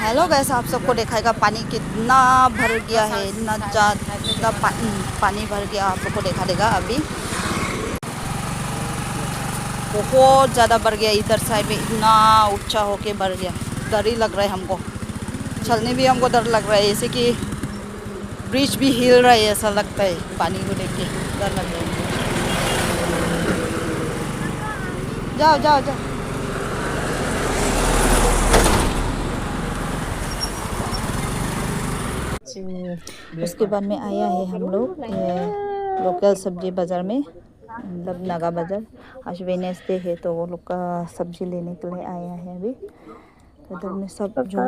Hello guys, आप सबको दिखाएगा पानी कितना भर गया है, इतना ज़्यादा पानी भर गया। आप सबको दिखा देगा अभी बहुत ज़्यादा भर गया। इधर साइड में इतना ऊंचा होके भर गया, डर ही लग रहा है हमको। चलने भी हमको डर लग रहा है, जैसे कि ब्रिज भी हिल रहा है, ऐसा लगता है। पानी को देख के डर लग रहा है। जाओ जाओ जाओ। उसके बाद में आया है हम लोग ये लोकल सब्जी बाज़ार में, मतलब नागा बाज़ार। आज वेडनेसडे है तो वो लोग का सब्जी लेने के लिए आया है अभी। तो इधर में सब जो